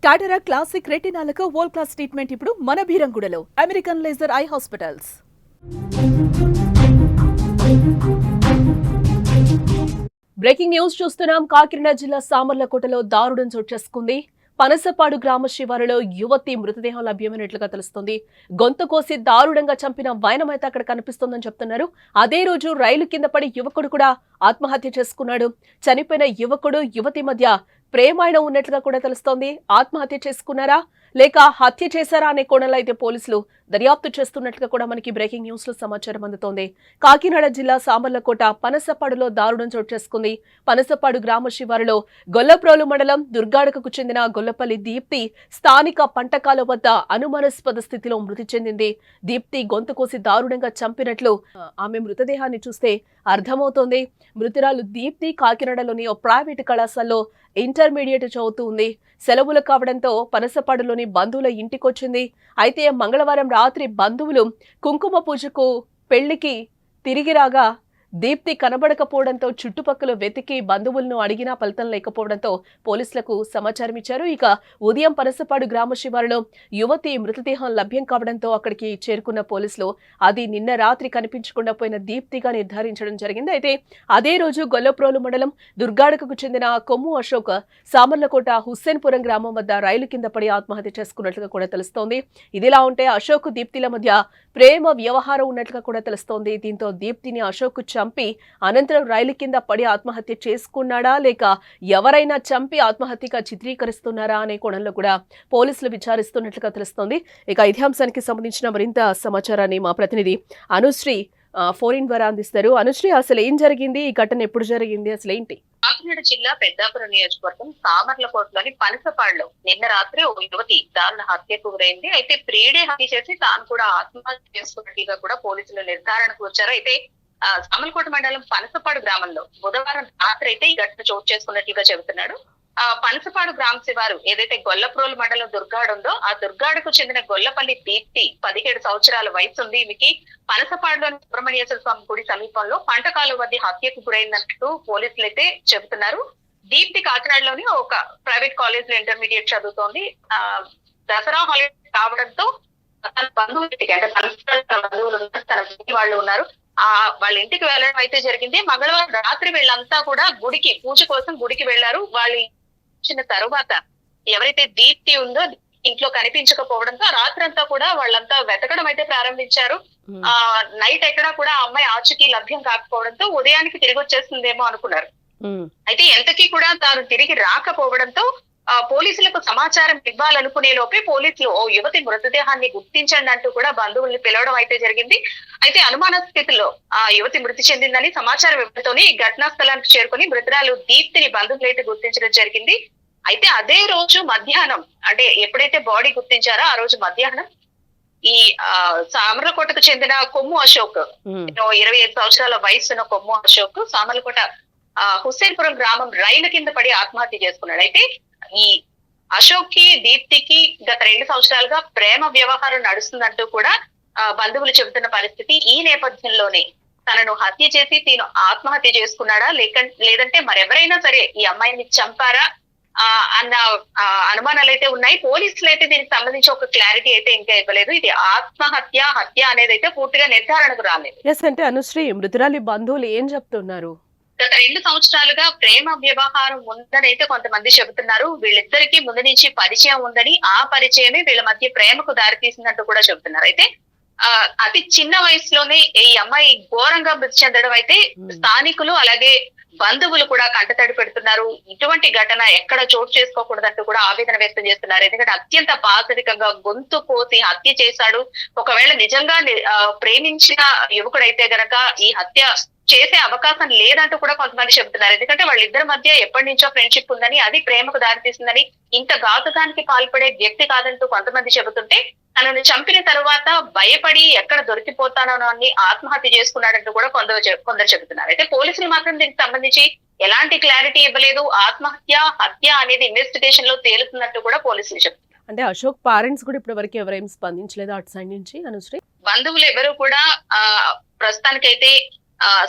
టాటరా classic రెటినాలకు world class treatment ఇప్పుడు మన భీరంగూడలో American laser eye hospitals. Breaking news చూస్తున్నాం. కాకినాడ జిల్లా సామర్లకోటలో దారుణం చోటు చేసుకుంది. పనసపాడు గ్రామ శివారులో యువతి మృతదేహం లభ్యమైనట్లుగా తెలుస్తోంది. గొంతు కోసి దారుణంగా చంపిన వైనమైతే అక్కడ కనిపిస్తోందని చెప్తున్నారు. అదే రోజు రైలు కింద పడి యువకుడు కూడా ఆత్మహత్య చేసుకున్నాడు. చనిపోయిన యువకుడు యువతి మధ్య ప్రేమాయణం ఉన్నట్లుగా కూడా తెలుస్తోంది. ఆత్మహత్య చేసుకున్నారా లేక హత్య చేశారా అనే కోణంలో అయితే పోలీసులు దర్యాప్తు చేస్తున్నట్లుగా కూడా మనకి బ్రేకింగ్ న్యూస్ లో సమాచారం అందుతోంది. కాకినాడ జిల్లా సామర్లకోట పనసపాడులో దారుణం చోటు చేసుకుంది. పనసపాడు గ్రామ శివారులో గొల్లప్రోలు మండలం దుర్గాడకకు చెందిన గొల్లపల్లి దీప్తి స్థానిక పంటకాల వద్ద అనుమానాస్పద స్థితిలో మృతి చెందింది. దీప్తి గొంతు కోసి దారుణంగా చంపినట్లు ఆమె మృతదేహాన్ని చూస్తే అర్థమవుతోంది. మృతురాలు దీప్తి కాకినాడలోని ఓ ప్రైవేటు కళాశాలలో ఇంటర్మీడియట్ చదువుతూ ఉంది. సెలవులు కావడంతో పనసపాడులోని బంధువుల ఇంటికొచ్చింది. అయితే మంగళవారం రాత్రి బంధువులు కుంకుమ పూజకు పెళ్లికి తిరిగి రాగా దీప్తి కనబడకపోవడంతో చుట్టుపక్కల వెతికి బంధువులను అడిగినా ఫలితం లేకపోవడంతో పోలీసులకు సమాచారం ఇచ్చారు. ఇక ఉదయం పనసపాడు గ్రామ శివారులో యువతి మృతదేహం లభ్యం కావడంతో అక్కడికి చేరుకున్న పోలీసులు అది నిన్న రాత్రి కనిపించకుండా పోయిన దీప్తిగా నిర్ధారించడం జరిగింది. అయితే అదే రోజు గొల్లప్రోలు మండలం దుర్గాడకకు చెందిన కొమ్ము అశోక్ సామర్లకోట హుస్సేన్పురం గ్రామం వద్ద రైలు కింద పడి ఆత్మహత్య చేసుకున్నట్లుగా కూడా తెలుస్తోంది. ఇదిలా ఉంటే అశోక్ దీప్తిల మధ్య ప్రేమ వ్యవహారం ఉన్నట్లుగా కూడా తెలుస్తోంది. దీంతో దీప్తిని అశోక్ చంపి అనంతరం రైలు కింద పడి ఆత్మహత్య చేసుకున్నాడా లేక ఎవరైనా చంపి ఆత్మహత్యగా చిత్రీకరిస్తున్నారా అనే కోణంలో కూడా పోలీసులు విచారిస్తున్నట్లుగా తెలుస్తోంది. ఇక ఇదే అంశానికి సంబంధించిన మరింత సమాచారాన్ని మా ప్రతినిధి అనుశ్రీ ఫోన్ ద్వారా అందిస్తారు. అనుశ్రీ, అసలు ఏం జరిగింది? ఈ ఘటన ఎప్పుడు జరిగింది? అసలు ఏంటి? కాకినాడ జిల్లా పెద్దాపురం నియోజకవర్గం సామర్లకోటలోని పనసపాడులో నిన్న రాత్రి ఓ యువతి దారుణ హత్యకు గురైంది. అయితే ప్రియుడే హత్య చేసి తాను కూడా ఆత్మహత్య చేసుకున్నట్లుగా కూడా పోలీసులు నిర్ధారణకు వచ్చారు. అయితే సామర్లకోట మండలం పనసపాడు గ్రామంలో బుధవారం రాత్రి అయితే ఈ ఘటన చోటు చేసుకున్నట్లుగా చెబుతున్నాడు. పనసపాడు గ్రామ శివారు ఏదైతే గొల్లప్రోలు మండలం దుర్గాడు ఉందో ఆ దుర్గాడుకు చెందిన గొల్లపల్లి దీప్తి 17 సంవత్సరాల వయసు ఉంది. ఈమెకి పనసపాడులోని సుబ్రహ్మణ్యేశ్వర స్వామి గుడి సమీపంలో పంటకాలు వద్ద హత్యకు గురైందన్నట్టు పోలీసులు అయితే చెబుతున్నారు. దీప్తి కాకినాడలోని ఒక ప్రైవేట్ కాలేజ్ లో ఇంటర్మీడియట్ చదువుతోంది. దసరా హాలిడే కావడంతో తన బంధువులకి అంటే తన బంధువులు తన వాళ్ళు ఉన్నారు. వాళ్ళ ఇంటికి వెళ్ళడం అయితే జరిగింది. మంగళవారం రాత్రి వీళ్ళంతా కూడా గుడికి పూజ కోసం గుడికి వెళ్లారు. వాళ్ళు వచ్చిన తరువాత ఎవరైతే దీప్తి ఉందో ఇంట్లో కనిపించకపోవడంతో రాత్రంతా కూడా వాళ్ళంతా వెతకడం అయితే ప్రారంభించారు. నైట్ ఎక్కడా కూడా ఆ అమ్మాయి ఆచూకీ లభ్యం కాకపోవడంతో ఉదయానికి తిరిగి వచ్చేస్తుందేమో అనుకున్నారు. అయితే ఎంతకీ కూడా తాను తిరిగి రాకపోవడంతో పోలీసులకు సమాచారం ఇవ్వాలనుకునే లోపే పోలీసులు ఓ యువతి మృతదేహాన్ని గుర్తించండి అంటూ కూడా బంధువుల్ని పిలవడం అయితే జరిగింది. అయితే అనుమాన స్థితిలో ఆ యువతి మృతి చెందిందని సమాచారం ఇవ్వడంతోనే ఘటనా స్థలానికి చేరుకుని మృతురాలు దీప్తిని బంధువులైతే గుర్తించడం జరిగింది. అయితే అదే రోజు మధ్యాహ్నం అంటే ఎప్పుడైతే బాడీ గుర్తించారో ఆ రోజు మధ్యాహ్నం ఈ సామర్లకోటకు చెందిన కొమ్ము అశోక్ 25 సంవత్సరాల వయసున్న కొమ్ము అశోక్ సామర్లకోట హుస్సేన్పురం గ్రామం రైలు కింద పడి ఆత్మహత్య చేసుకున్నాడు. అయితే ఈ అశోక్ కి దీప్తికి గత 2 సంవత్సరాలుగా ప్రేమ వ్యవహారం నడుస్తుందంటూ కూడా బంధువులు చెబుతున్న పరిస్థితి. ఈ నేపథ్యంలోనే తనను హత్య చేసి తీను ఆత్మహత్య చేసుకున్నాడా లేదంటే మరెవరైనా సరే ఈ అమ్మాయిని చంపారా అన్న అనుమానాలు అయితే ఉన్నాయి. పోలీసులు అయితే దీనికి సంబంధించి ఒక క్లారిటీ అయితే ఇంకా ఇవ్వలేదు. ఇది ఆత్మహత్య హత్య అనేది అయితే పూర్తిగా నిర్ధారణకు రాలేదు. అంటే అనుశ్రీ, మృతురాలి బంధువులు ఏం చెప్తున్నారు? గత 2 సంవత్సరాలుగా ప్రేమ వ్యవహారం ఉందని అయితే కొంతమంది చెబుతున్నారు. వీళ్ళిద్దరికీ ముందు నుంచి పరిచయం ఉందని, ఆ పరిచయమే వీళ్ళ మధ్య ప్రేమకు దారితీసిందంటూ కూడా చెబుతున్నారు. అయితే అతి చిన్న వయసులోనే ఈ అమ్మాయి ఘోరంగా మృతి చెందడం అయితే స్థానికులు అలాగే బంధువులు కూడా కంటతడి పెడుతున్నారు. ఇటువంటి ఘటన ఎక్కడ చోటు చేసుకోకూడదంటూ కూడా ఆవేదన వ్యక్తం చేస్తున్నారు. ఎందుకంటే అత్యంత పాశవికంగా గొంతు కోసి హత్య చేశాడు. ఒకవేళ నిజంగా ప్రేమించిన యువకుడైతే గనక ఈ హత్య చేసే అవకాశం లేదంటూ కూడా కొంతమంది చెబుతున్నారు. ఎందుకంటే వాళ్ళిద్దరి మధ్య ఎప్పటి నుంచో ఫ్రెండ్షిప్ ఉందని, అది ప్రేమకు దారితీసిందని, ఇంత ఘాతుకానికి పాల్పడే వ్యక్తి కాదంటూ కొంతమంది చెబుతుంటే తనను చంపిన తరువాత భయపడి ఎక్కడ దొరికిపోతానో అని ఆత్మహత్య చేసుకున్నాడంటూ కూడా కొందరు చెబుతున్నారు. అయితే పోలీసులు మాత్రం దీనికి సంబంధించి ఎలాంటి క్లారిటీ ఇవ్వలేదు. ఆత్మహత్య హత్య అనేది ఇన్వెస్టిగేషన్ లో తేలుతున్నట్టు కూడా పోలీసులు చెప్తున్నారు. అంటే అశోక్ పేరెంట్స్ కూడా ఇప్పటి వరకు ఎవరేం స్పందించలేదు అటు సైడ్ నుంచి? అనుశ్రీ, బంధువులు ఎవరు కూడా ప్రస్తుతానికైతే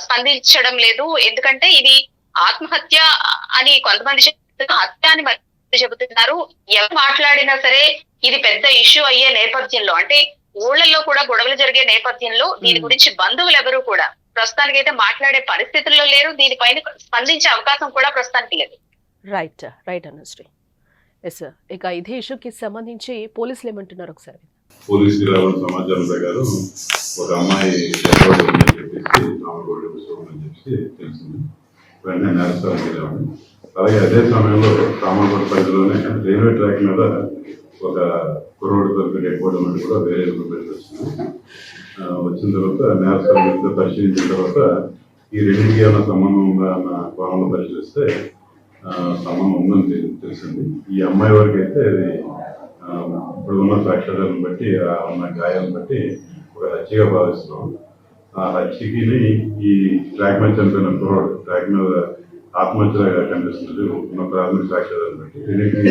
స్పందించడం లేదు. ఎందుకంటే ఇది ఆత్మహత్య అని కొంతమంది హత్య అని చెబుతున్నారు. ఎవరు మాట్లాడినా సరే ఇది పెద్ద ఇష్యూ అయ్యే నేపథ్యంలో, అంటే ఊళ్ళల్లో కూడా గొడవలు జరిగే నేపథ్యంలో దీని గురించి బంధువులు ఎవరు కూడా ప్రస్తుతానికైతే మాట్లాడే పరిస్థితుల్లో లేరు. దీనిపైన స్పందించే అవకాశం కూడా ప్రస్తుతానికి లేదు. Right right Anusri. ఎస్, ఇక ఇదే ఇష్యూకి సంబంధించి పోలీసులు ఏమంటున్నారు ఒకసారి. పోలీసులు రావడం సమాచారం ప్రకారం ఒక అమ్మాయి డెడ్ ఉందని చెప్పేసి నామగోడ అని చెప్పి తెలిసింది. వెంటనే నేరస్థానికి వెళ్ళాము. అలాగే అదే సమయంలో రామగోడ పరిధిలోనే రైల్వే ట్రాక్ మీద ఒక కుర్రోడు దొరికి డెడ్ బాడీ ఉన్నట్టు కూడా వేరే ఇన్ఫర్మేషన్ వచ్చింది. వచ్చిన తర్వాత నేరస్థానం పరిశీలించిన తర్వాత ఈ రెండింటికి ఏమైనా సంబంధం ఉందా అన్న కోణంలో పరిశీలిస్తే సంబంధం ఉందని తెలిసింది. ఈ అమ్మాయి వరకు అయితే అది ఇప్పుడు ఉన్న సాక్ష్యాలను బట్టి ఉన్న గాయాలను బట్టి ఒక హత్యగా భావిస్తున్నాం. ఆ హత్యకి ఈ ట్రాక్ మీద చనిపోయిన కుర్రోడు ట్రాక్ మీద ఆత్మహత్యగా కనిపిస్తుంది ఉన్న ప్రాథమిక సాక్ష్యాలను బట్టి. దీనికి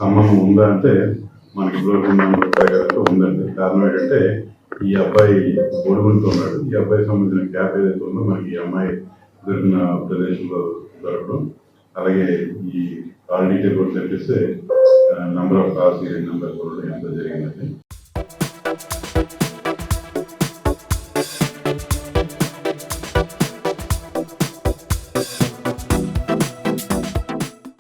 సంబంధం ఉందా అంటే మనకి ఇప్పుడు ఉందండి. కారణం ఏంటంటే ఈ అబ్బాయి బోడుగుంటూ ఉన్నాడు. ఈ అబ్బాయి సంబంధించిన క్యాప్ ఏదైతే ఉందో మనకి ఈ అమ్మాయి దొరికిన ప్రదేశంలో దొరకడం, అలాగే ఈ కాల్ డీటెయిల్ కూడా తెప్పిస్తే నంబర్ ఆఫ్ కార్స్ నెంబర్ కూడా ఎంత జరిగిందండి.